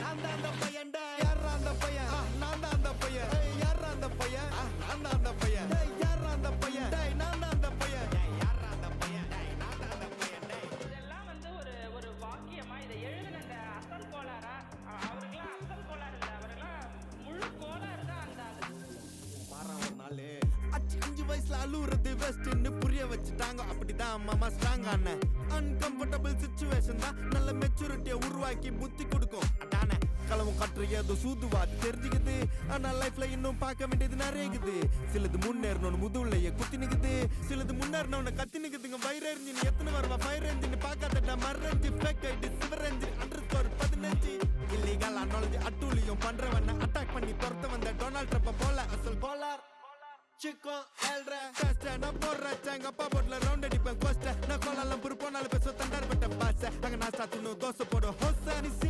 நான் தான் அந்த பையன்டா யாரா அந்த பையன் நான் தான் அந்த பையன் யாரா அந்த பையன் நான் தான் அந்த பையன் யாரா அந்த பையன் நான் தான் அந்த பையன் யாரா அந்த பையன் நான் தான் அந்த பையன் இதெல்லாம் வந்து ஒரு ஒரு வாக்கியமா இதை எழுதின அந்த அசல் கோளாரா அவருக்கெல்லாம் அசல் கோளாறு இல்லை அவரெல்லாம் முழு கோளாறு தான் அந்த அஞ்சு வயசுல அழுவுறது வெஸ்ட்னு புரிய வச்சுட்டாங்க அப்படிதான் மாமா ஸ்ட்ராங் ஆன அன்கம்ஃபர்டபிள் சிச்சுவேஷன் தான் நல்ல மெச்சூரிட்டியை உருவாக்கி புத்தி கொடுக்கும் அதானே களவும் கற்று ஏதோ சூதுவாது தெரிஞ்சுக்குது ஆனா லைஃப்ல இன்னும் பார்க்க வேண்டியது நிறையக்குது சிலது முன்னேறணும்னு முதுகுலையே குத்தி நிக்குது சிலது முன்னேறினவன கத்தி நிக்குதுங்க ஃபயர் என்ஜின் எத்தனை வருவா ஃபயர் என்ஜின் பார்க்காதடா மரஞ்சு ஃபேக் ஐடி சிவர் என்ஜின் அண்டர்ஸ்கோர் 15 இல்லீகல் அனாலஜி அட்டூழியம் பண்றவன அட்டாக் பண்ணி துரத்த வந்த டொனால்ட் ட்ரம்ப் போல அசல் polar Chico, el rey no porra, changa, pa' por la ronda y pa' costa. No cola la purpona, le peso tan dar, vete pasa. Hagan hasta tu no doso por ojosa, ni si